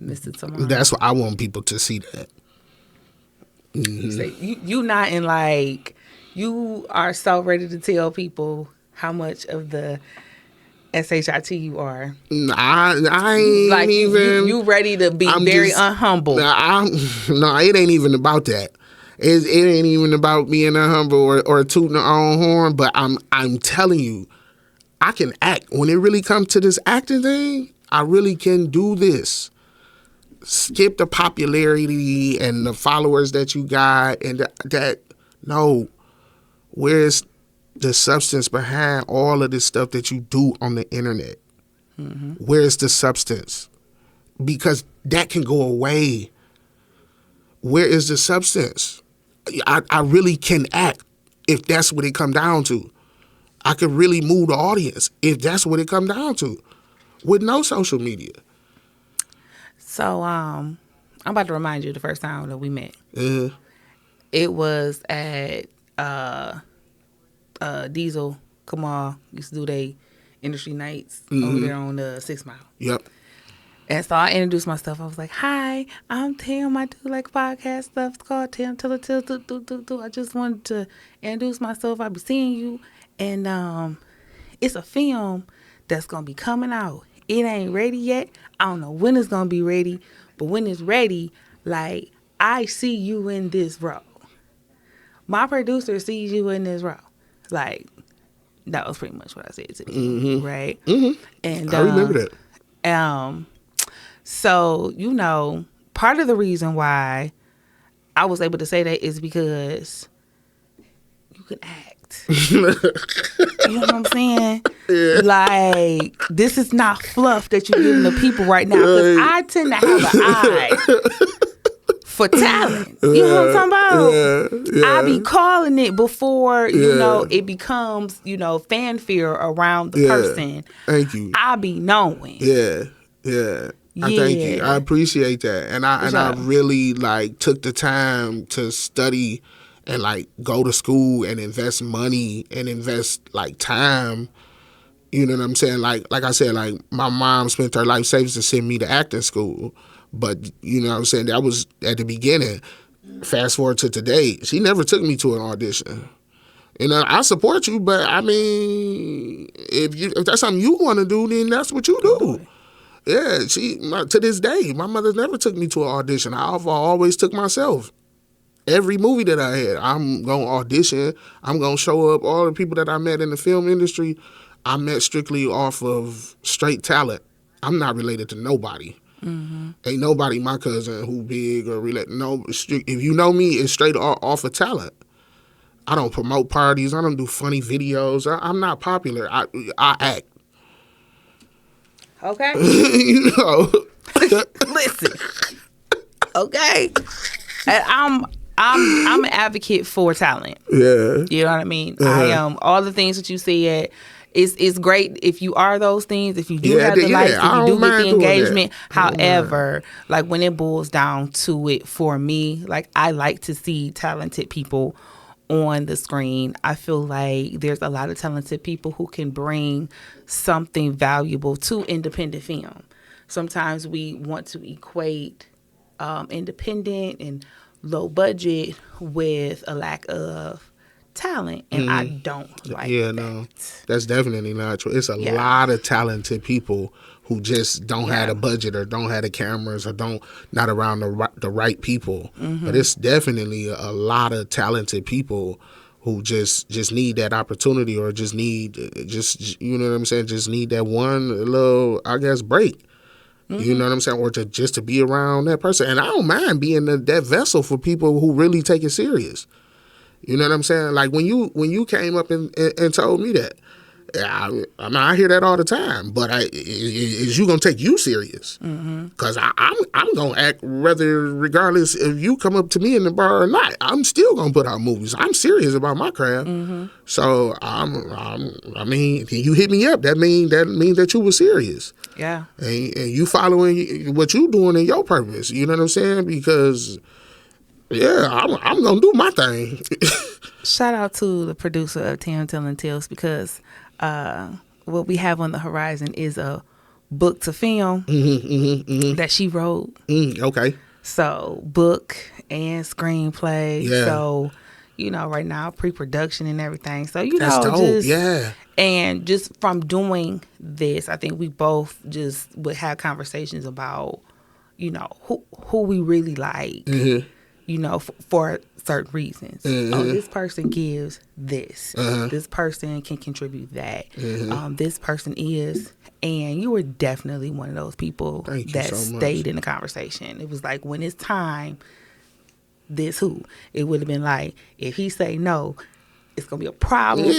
Mr. Tomorrow. That's what I want people to see that. You say you not in like you are so ready to tell people how much of the SHIT you are. I ain't Like even. you ready to be I'm very just- unhumble. No, it ain't even about that. It ain't even about being humble or tooting our own horn. But I'm telling you, I can act. When it really comes to this acting thing, I really can do this. Skip the popularity and the followers that you got and no. Where's the substance behind all of this stuff that you do on the internet? Mm-hmm. Where's the substance? Because that can go away. Where is the substance? I really can act if that's what it come down to. I can really move the audience if that's what it come down to. With no social media. So I'm about to remind you the first time that we met. Uh-huh. It was at Diesel Kamal used to do they industry nights over there on the 6 Mile. Yep. And so I introduced myself. I was like, "Hi, I'm Tam. I do like podcast stuff. It's called Tam Telling Tales. I just wanted to introduce myself. I'll be seeing you, and it's a film that's gonna be coming out. It ain't ready yet. I don't know when it's gonna be ready, but when it's ready, like I see you in this role. My producer sees you in this role. Like that was pretty much what I said to you, right? Mm-hmm. And I remember that. So, part of the reason why I was able to say that is because you can act. You know what I'm saying? Yeah. Like, this is not fluff that you're giving the people right now. Because I tend to have an eye for talent. You know what I'm talking about? Yeah. I be calling it before, it becomes, fanfare around the person. Thank you. I be knowing. Yeah. I thank you. I appreciate that. And I really took the time to study and go to school and invest money and invest time. You know what I'm saying? Like I said, my mom spent her life savings to send me to acting school. But you know what I'm saying? That was at the beginning. Fast forward to today, she never took me to an audition. I support you, but I mean, if that's something you want to do, then that's what you do. Yeah, to this day, my mother never took me to an audition. I've always took myself. Every movie that I had, I'm going to audition. I'm going to show up. All the people that I met in the film industry, I met strictly off of straight talent. I'm not related to nobody. Mm-hmm. Ain't nobody my cousin who big or related. No, if you know me, it's straight off of talent. I don't promote parties. I don't do funny videos. I'm not popular. I act. Okay. You know. Listen. Okay. And I'm an advocate for talent. Yeah. You know what I mean? I am. All the things that you said, it's great if you are those things, if you do have the likes, if you do get the engagement. However, like when it boils down to it for me, like I like to see talented people on the screen. I feel like there's a lot of talented people who can bring something valuable to independent film. Sometimes we want to equate independent and low budget with a lack of talent, and I don't like that. No, that's definitely not true. It's a lot of talented people who just don't have a budget or don't have the cameras or not around the right people. But it's definitely a lot of talented people who just need that opportunity or just need you know what I'm saying, just need that one little, I guess, break. You know what I'm saying? Or just to be around that person. And I don't mind being that vessel for people who really take it serious. You know what I'm saying? Like when you came up and told me that, I hear that all the time. But is you gonna take you serious? Because I'm gonna act regardless if you come up to me in the bar or not. I'm still gonna put out movies. I'm serious about my craft. So I mean, you hit me up. That means that you were serious. Yeah. And you following what you doing in your purpose. You know what I'm saying? Because I'm gonna do my thing. Shout out to the producer of Tam Telling Tales, because what we have on the horizon is a book to film that she wrote. Okay. So book and screenplay. Yeah. So, you know, right now pre-production and everything. So, you That's know, dope. And just from doing this, I think we both just would have conversations about, you know, who we really like, you know, for certain reasons. Oh, this person gives this. This person can contribute that. This person is. And you were definitely one of those people that stayed in the conversation. It was like, when it's time, this who? It would have been like, if he say no, it's gonna be a problem. I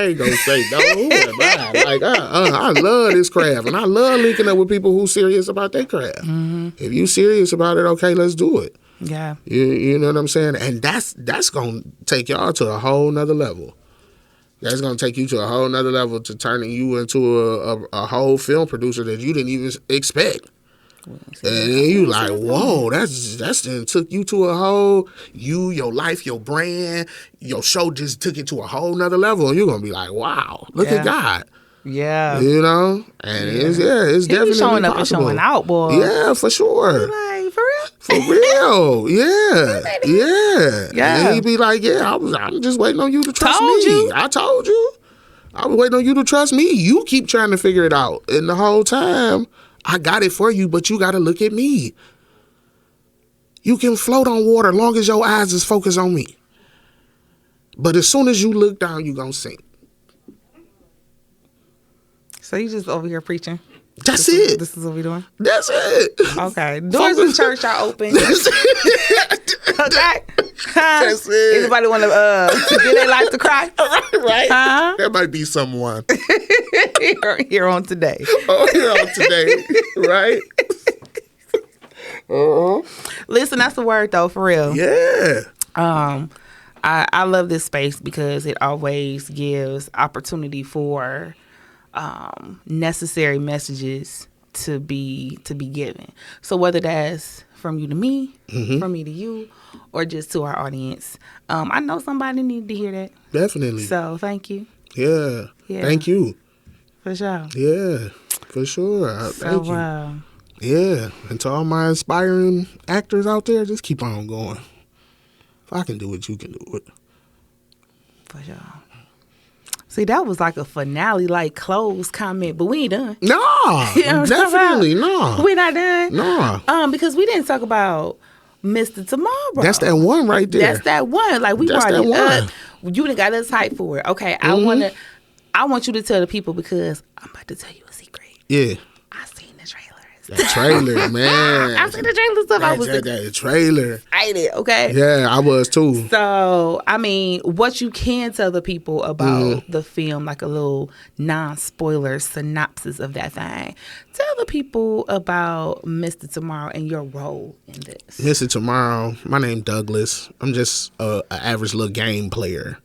ain't gonna say no. Who am I? Like, I love this craft, and I love linking up with people who serious about their craft. If you serious about it, okay, let's do it. Yeah, you know what I'm saying, and that's gonna take y'all to a whole nother level. That's gonna take you to a whole nother level, to turning you into a whole film producer that you didn't even expect. And then you like, whoa, that's then took you to a whole, your life, your brand, your show just took it to a whole nother level. And you're going to be like, wow, look at God. Yeah. You know? And it's definitely showing up possible. and showing out, boy. Yeah, for sure. Like, for real? For real. Yeah. And he'd be like, I'm just waiting on you to trust me. I told you. I was waiting on you to trust me. You keep trying to figure it out. And the whole time, I got it for you, but you got to look at me. You can float on water as long as your eyes is focused on me. But as soon as you look down, you going to sink. So you just over here preaching? That's it. This is what we doing? That's it. Okay. Doors of the church are open. That's it. Okay. That's it. Anybody want to give their life to Christ? Right. There might be someone. Here on today. Oh, here on today. Right? Listen, that's the word though, for real. Yeah. I love this space because it always gives opportunity for necessary messages to be given. So whether that's from you to me, from me to you, or just to our audience, I know somebody needed to hear that. Definitely. So thank you. Yeah. Thank you. For sure. Yeah, for sure. Thank you. Wow. Yeah, and to all my inspiring actors out there, just keep on going. If I can do it, you can do it. For sure. See, that was like a finale, like closed comment, but we ain't done. No, You know what I'm talking definitely about? no. We're not done. No. Because we didn't talk about Mr. Tomorrow. That's that one right there. That's that one. Like we That's brought that it one. up. You done got us hyped for it. Okay, I want you to tell the people, because I'm about to tell you a secret. Yeah. I seen the trailers. That trailer, man. I seen the trailer stuff. I was that trailer. excited. Okay. Yeah, I was too. So, I mean, what you can tell the people about the film, like a little non-spoiler synopsis of that thing. Tell the people about Mr. Tomorrow and your role in this. Mr. Tomorrow, my name Douglas. I'm just an average little game player.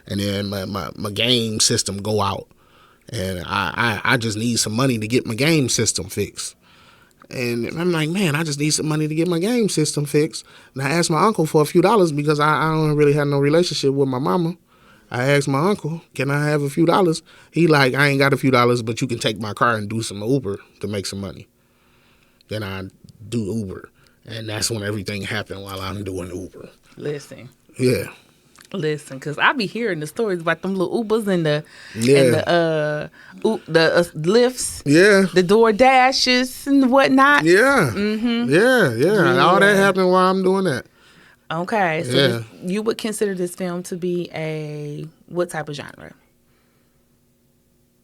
And then my game system go out. And I just need some money to get my game system fixed. And I'm like, man, I just need some money to get my game system fixed. And I asked my uncle for a few dollars because I don't really have no relationship with my mama. I asked my uncle, can I have a few dollars? He like, I ain't got a few dollars, but you can take my car and do some Uber to make some money. Then I do Uber. And that's when everything happened while I'm doing Uber. Listen. Yeah. Listen, because I be hearing the stories about them little Ubers and the lifts, the Door Dashes and whatnot. Yeah, yeah. All that happened while I'm doing that. Okay, so you would consider this film to be what type of genre?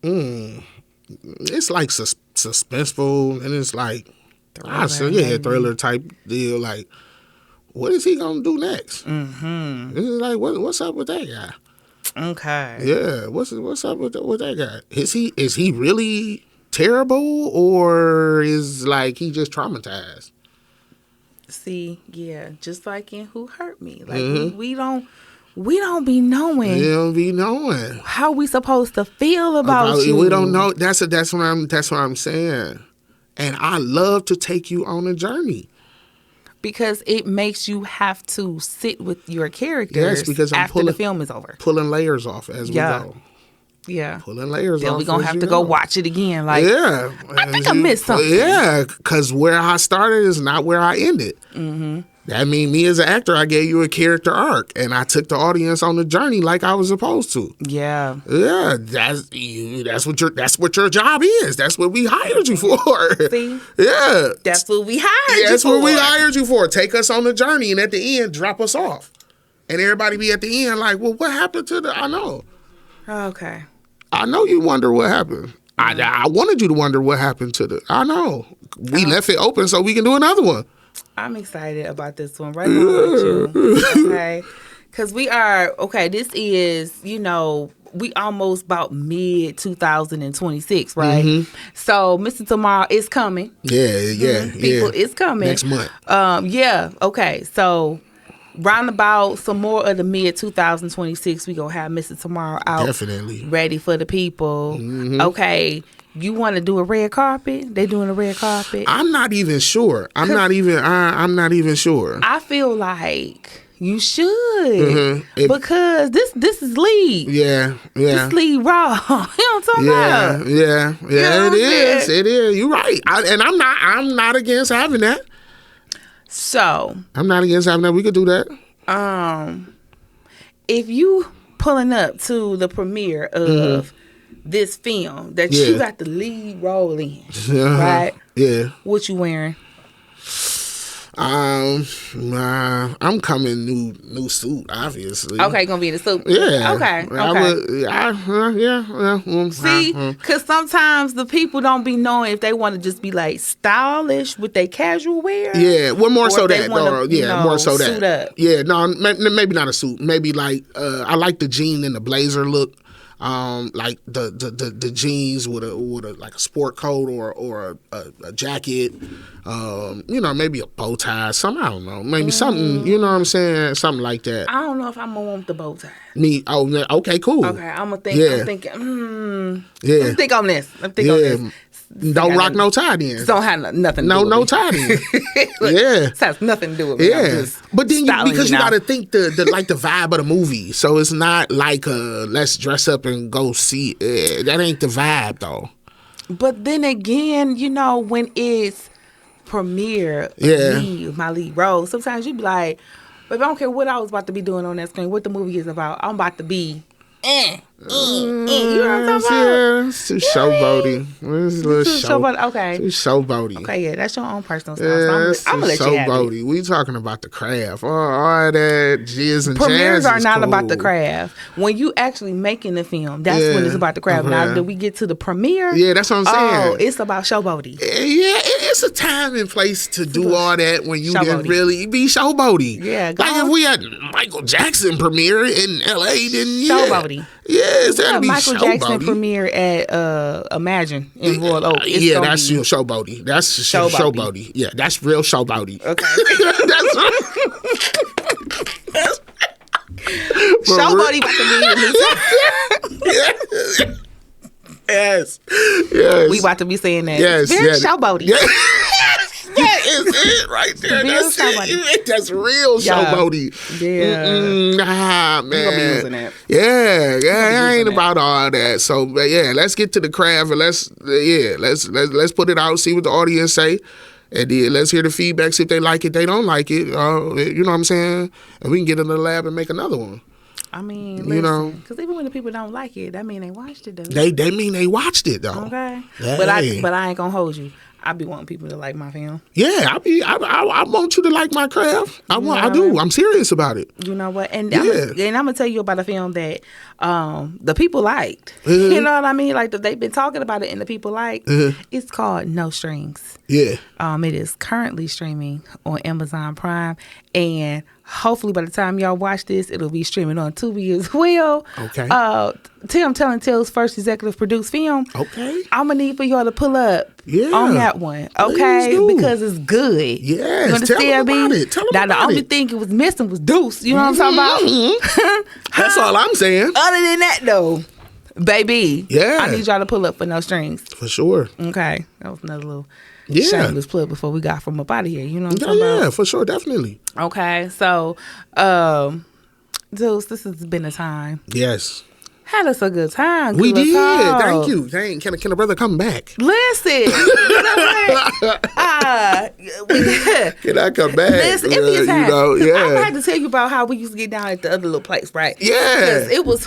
It's like suspenseful, and it's like thriller type deal. Like, what is he gonna do next? Mm-hmm. This is like, what's up with that guy? Okay. Yeah, what's up with that guy? Is he really terrible, or is like he just traumatized? See, yeah, just like in Who Hurt Me, like we don't be knowing. We don't be knowing how we supposed to feel about you. We don't know. That's what I'm saying. And I love to take you on a journey. Because it makes you have to sit with your characters because after the film is over. Pulling layers off as we go. Yeah. Pulling layers off. Then we're going to have to go watch it again. Like, yeah. I think I missed something. Yeah, because where I started is not where I ended. Mm-hmm. That means me as an actor, I gave you a character arc, and I took the audience on the journey like I was supposed to. Yeah. Yeah, that's what your job is. That's what we hired you for. See? Yeah. That's what we hired you for. That's what we hired you for. Take us on the journey, and at the end, drop us off. And everybody be at the end like, well, what happened to I know. Okay. I know you wonder what happened. I wanted you to wonder what happened to I know. We left it open so we can do another one. I'm excited about this one right along with you. Okay. Because this is, we almost about mid 2026, right? Mm-hmm. So Mr. Tomorrow is coming. Yeah. People, it's coming. Next month. Okay. So round about some more of the mid 2026, we gonna have Mr. Tomorrow out. Definitely. Ready for the people. Mm-hmm. Okay. You want to do a red carpet? They doing a red carpet? I'm not even sure. I'm not even sure. I feel like you should because this is lead. Yeah. This lead raw. You know what I'm talking about? Yeah. It is. You're right. I'm not against having that. So I'm not against having that. We could do that. If you pulling up to the premiere of this film that you got the lead role in, right? Yeah. What you wearing? I'm coming new suit, obviously. Okay, gonna be in the suit. Yeah. Okay. See, because sometimes the people don't be knowing if they want to just be like stylish with their casual wear. Yeah, well, more so that. More so that. Suit up. Yeah, no, maybe not a suit. Maybe like I like the jean and the blazer look. Like the jeans with a like a sport coat or a jacket, maybe a bow tie, something, I don't know, maybe something, you know what I'm saying, something like that. I don't know if I'm gonna want the bow tie. Okay, cool. Okay, I'm gonna think. Yeah. I'm thinking. Let me think on this. Don't rock no tie then. Don't have nothing to do with no tie then. This has nothing to do with me. Yeah. But then because you got to think the vibe of the movie. So it's not like let's dress up and go see it. That ain't the vibe though. But then again, when it's premiere, my lead role, sometimes you be like, but I don't care what I was about to be doing on that screen, what the movie is about. I'm about to be You know what I'm talking about? Yeah, it's too showboaty. It's a little Showboaty, okay. Too showboaty. Okay, yeah, that's your own personal style. Yeah, So I'm gonna let you have it. showboaty. We talking about the craft. All that jizz and Premieres jazz are is not cool. about the craft. When you actually making the film, that's when it's about the craft. Now, Okay. do we get to the premiere? Yeah, that's what I'm saying. Oh, it's about showboaty. Yeah, it's a time and place to do all that when you can Showboaty. really be showboaty. Yeah, go like on. if we had Michael Jackson premiere in L.A., then Showboaty. Yeah, it's gotta be Michael showboaty. Jackson premiere at Imagine in Royal Oak. It's Yeah, gonna that's be showboaty. That's Showboaty. showboaty. Yeah, that's real showboaty. Okay. That's Showboaty about to be yes. Yes. We about to be saying that. Yes. Very yeah. showboaty. Yeah. That is it right there. Real That's showboaty. it. That's real Yeah. showboaty. Yeah. Nah, man. gonna be using that. Yeah, I ain't using about all that. So, but yeah, let's get to the craft and let's put it out, see what the audience say. And then let's hear the feedback, see if they like it, they don't like it. You know what I'm saying? And we can get in the lab and make another one. I mean, You know. because even when the people don't like it, that mean they watched it though. They mean they watched it though. Okay. Hey. But I ain't gonna hold you. I be wanting people to like my film. Yeah, I want you to like my craft. I do. I'm serious about it. You know what? And Yeah. I'm gonna tell you about a film that the people liked. Mm-hmm. You know what I mean? Like they've been talking about it and the people like. Mm-hmm. It's called No Strings. Yeah. It is currently streaming on Amazon Prime, and hopefully by the time y'all watch this, it'll be streaming on Tubi as well. Okay. Tam Telling Tales' first executive produced film. Okay. I'm gonna need for y'all to pull up Yeah. on that one, Please okay? do. Because it's good. Yes, You tell 'em understand about me? it. Tell 'em Now the about only it. thing it was missing was Duce. You know what I'm talking about? That's all I'm saying. Other than that, though, baby, Yeah. I need y'all to pull up for No Strings. For sure. Okay, that was another little Yeah. shameless plug before we got from up out of here. You know what I'm Yeah, talking yeah, for sure, definitely. about? Okay, so, Duce, this has been a time. Yes. Had us a good time. We Good did. talk. Thank you. Can the brother come back? Listen, you know what? Can I come back? Listen, it be a time. You know, yeah. I had to tell you about how we used to get down at the other little place, right? Yeah. 'Cause it was.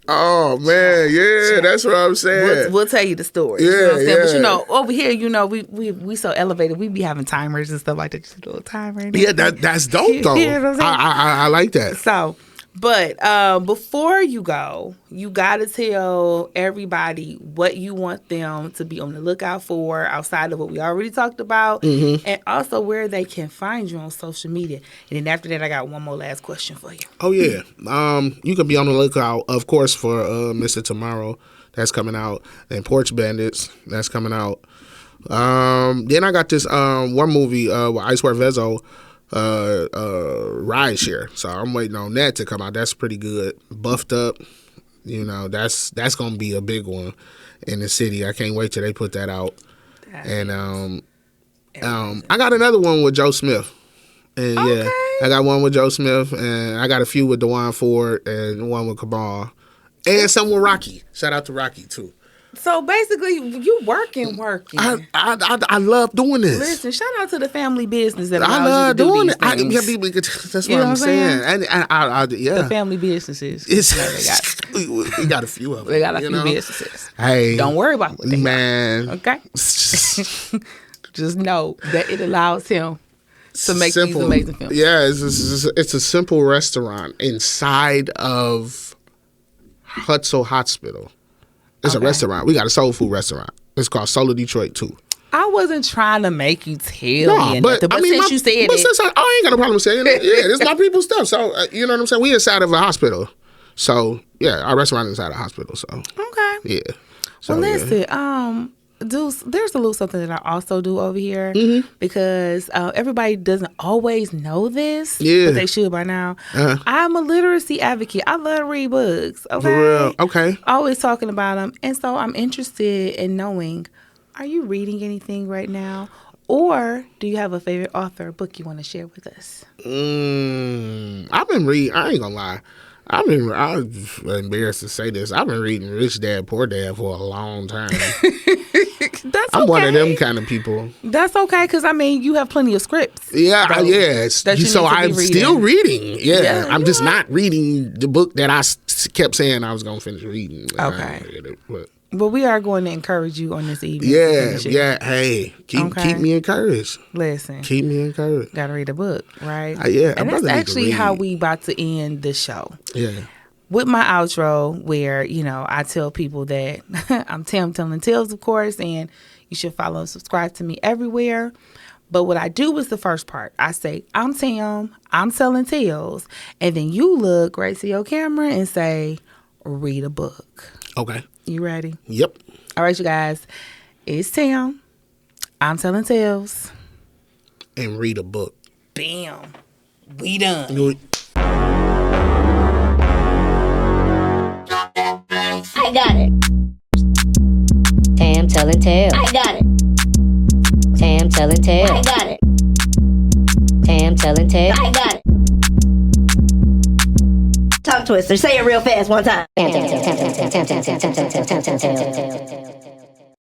Oh man, yeah, that's what I'm saying. We'll tell you the story. Yeah, you know what I'm saying? But yeah. you know, over here, you know, we so elevated. We be having timers and stuff like that. Just a little timer. And Yeah, that's dope though. You know what I'm saying? I like that. So, but before you go, you got to tell everybody what you want them to be on the lookout for outside of what we already talked about, Mm-hmm. and also where they can find you on social media. And then after that, I got one more last question for you. Oh yeah. You can be on the lookout, of course, for Mr. Tomorrow. That's coming out. And Porch Bandits. That's coming out. Then I got this one movie with I Swear Vezo, Rideshare. So I'm waiting on that to come out. That's pretty good. Buffed Up. You know, that's gonna be a big one in the city. I can't wait till they put that out. And I got another one with Joe Smith. And yeah, I got one with Joe Smith, and I got a few with DeJuan Ford, and one with Cabal, and some with Rocky. Shout out to Rocky too. So basically, you working. I love doing this. Listen, shout out to the family business that I allows love you to do doing these it. I, things. yeah, people, that's You what know I'm what I'm saying. saying? And yeah, The family businesses. it's we got a few of them. They got a you few know? businesses. Hey, Don't worry about what they got. man. Okay. Just know that it allows him to make these amazing films. Yeah, it's a simple restaurant inside of Hutzel Hospital. It's a restaurant. We got a soul food restaurant. It's called Soul of Detroit 2. I wasn't trying to make you tell me but nothing, but I mean, since you said it, since I ain't got no problem saying it. Yeah, it's my people's stuff. So you know what I'm saying. We inside of a hospital. So yeah, our restaurant is inside a hospital. So okay. yeah. So, Well, yeah. listen, Duce, there's a little something that I also do over here Mm-hmm. because everybody doesn't always know this, Yeah. but they should by now. Uh-huh. I'm a literacy advocate. I love to read books. Okay, For real. Okay. Always talking about them, and so I'm interested in knowing: are you reading anything right now, or do you have a favorite author or book you want to share with us? I've been reading. I ain't gonna lie. I'm embarrassed to say this. I've been reading Rich Dad Poor Dad for a long time. That's I'm okay. one of them kind of people. That's okay, because I mean, you have plenty of scripts. Yeah, though, yes. that you So need to be I'm still reading. Yeah, Yeah, I'm you just are. not reading the book that I kept saying I was gonna finish reading. I Okay. ain't read it, but But we are going to encourage you on this evening. to yeah, finish it. yeah. Hey, keep me encouraged. Listen, Keep me encouraged. gotta read a book, right? Yeah, and a that's brother need to actually how read. we about to end the show. Yeah. With my outro, where I tell people that I'm Tam Telling Tales, of course, and you should follow and subscribe to me everywhere. But what I do is the first part. I say, I'm Tam, I'm telling tales, and then you look right to your camera and say, read a book. Okay. You ready? Yep. All right, you guys. It's Tam. I'm telling tales. And read a book. Bam. We done. I got it. Tam Telling Tales. I got it. Tam Telling I Tales. got it. Tam Telling Tales. I got it. Tongue twister. Say it real fast one time. Tam Telling Tales. Tam Telling Tales. Tam Telling Tales. Tam Telling Tales.